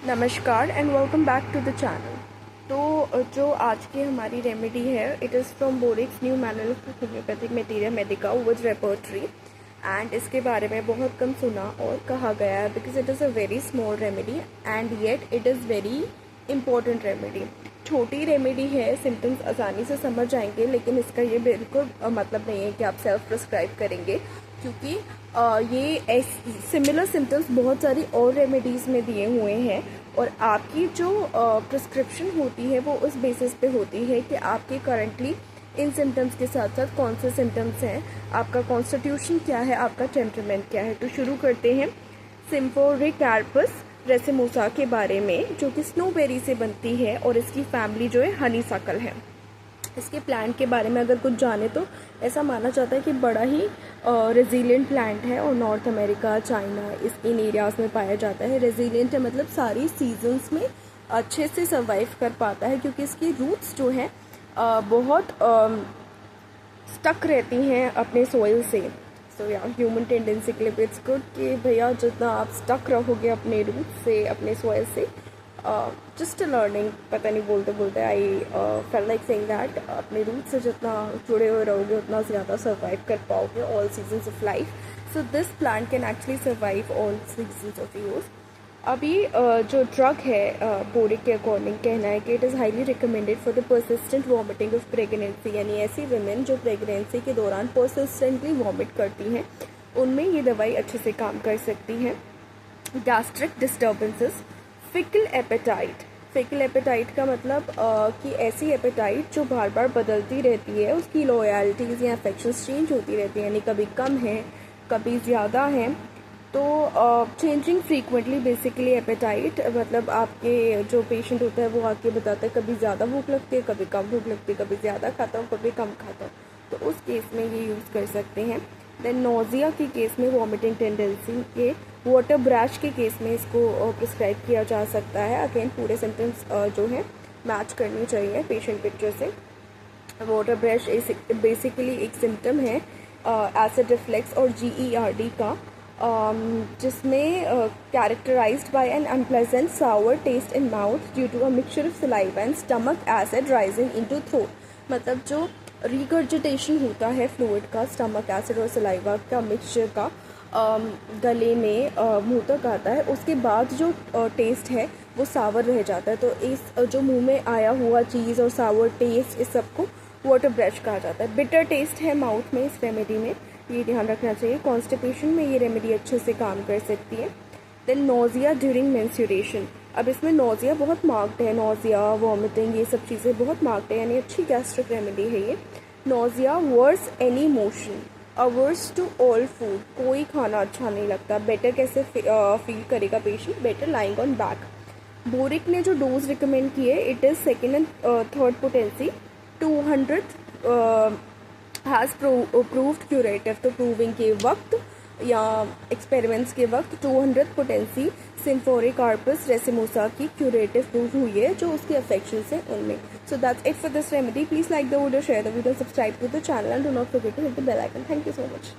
नमस्कार and welcome back to the channel. तो जो आज की हमारी रेमेडी है, it is from Boericke's new manual of homoeopathic materia medica with repertory. And इसके बारे में बहुत कम सुना और कहा गया है because it is a very small remedy and yet it is very important remedy. छोटी रेमेडी है, सिम्टम्स आसानी से समझ आएंगे, लेकिन इसका ये बिल्कुल मतलब नहीं है कि आप सेल्फ प्रिस्क्राइब करेंगे, क्योंकि ये सिमिलर सिम्टम्स बहुत सारी और रेमेडीज़ में दिए हुए हैं और आपकी जो प्रिस्क्रिप्शन होती है वो उस बेसिस पे होती है कि आपके करंटली इन सिम्टम्स के साथ साथ कौन से सिम्टम्स हैं, आपका कॉन्स्टिट्यूशन क्या है, आपका टेम्परामेंट क्या है। तो शुरू करते हैं सिम्फोरिकार्पस रेसिमोसा के बारे में, जो कि स्नोबेरी से बनती है और इसकी फैमिली जो है हनीसकल है। इसके प्लांट के बारे में अगर कुछ जाने तो ऐसा माना जाता है कि बड़ा ही रेजिलिएंट प्लांट है और north America, China in areas में पाया जाता है। रेजिलिएंट है मतलब सारी सीजन्स में अच्छे से सर्वाइव कर पाता है, क्योंकि इसकी रूट्स जो हैं बहुत स्टक रहती हैं अपने सोइल से। सो या ह्यूमन टेंडेंसी के लिए इट्स गुड कि भैया जितना आप स्टक रहोगे अपने रूट से, अपने सोइल से, जस्ट लर्निंग, पता नहीं बोलते बोलते आई फेल लाइक सेइंग दैट अपने रूट से जितना जुड़े हुए रहोगे उतना ज़्यादा सर्वाइव कर पाओगे all seasons of life. So this plant can actually survive all seasons of use. अभी जो ड्रग है बोरिक के अकॉर्डिंग कहना है कि it is highly recommended for the persistent vomiting of pregnancy, यानी ऐसी वुमेन जो प्रेगनेंसी के दौरान परसिस्टेंटली वॉमिट करती हैं उनमें ये दवाई अच्छे से काम कर सकती है। Gastric disturbances, fickle appetite. Fickle appetite का मतलब कि ऐसी एपेटाइट जो बार बार बदलती रहती है, उसकी लॉयल्टीज़ या अफेक्शंस चेंज होती रहती है, यानी कभी कम है कभी ज़्यादा है। तो चेंजिंग फ्रीक्वेंटली बेसिकली एपेटाइट मतलब आपके जो पेशेंट होता है वो आके बताता है कभी ज़्यादा भूख लगती है, कभी कम भूख लगती है, कभी ज़्यादा खाता हूँ, कभी कम खाता हूँ, तो उस केस में ये यूज़ कर सकते हैं। देन नोज़िया के केस में, वॉमिटिंग टेंडेंसी के, वाटर ब्रश के केस में इसको प्रिस्क्राइब किया जा सकता है। अगेन पूरे सिम्टम्स जो है मैच करनी चाहिए पेशेंट पिक्चर से। वाटर ब्रश बेसिकली एक सिम्टम है एसिड रिफ्लेक्स और GERD का, जिसमें characterised by an unpleasant sour taste in mouth due to a mixture of saliva and stomach acid rising into throat. मतलब जो रिगर्जिटेशन होता है फ्लूइड का, स्टमक एसिड और सलाइवा का मिक्सचर का गले में मुंह तक आता है, उसके बाद जो टेस्ट है वो सावर रह जाता है। तो इस जो मुंह में आया हुआ चीज़ और सावर टेस्ट, इस सबको वाटर ब्रश कहा जाता है। बिटर टेस्ट है माउथ में इस रेमेडी में, ये ध्यान रखना चाहिए। कॉन्स्टिपेशन में ये रेमेडी अच्छे से काम कर सकती है। Then nausea during menstruation. अब इसमें नोज़िया बहुत मार्क्ड है, नोज़िया वॉमिटिंग ये सब चीज़ें बहुत मार्क्ड है, यानी अच्छी गैस्ट्रिक रेमेडी है ये। Nausea worse any motion, averse to all food, कोई खाना अच्छा नहीं लगता। बेटर कैसे फील करेगा patient? Better lying on back. Boericke ने जो डोज रिकमेंड किए, it is second and third potency 200 has proved curative. तो प्रूविंग के वक्त या एक्सपेरिमेंट्स के वक्त 200 पोटेंसी सिम्फोरिकार्पस रेसिमोसा की क्यूरेटिव प्रूव हुई है, जो उसके अफेक्शन है उनमें। So that's it for this remedy. Please like the video, share the video, subscribe to the channel and do not forget to hit the bell icon. Thank you so much.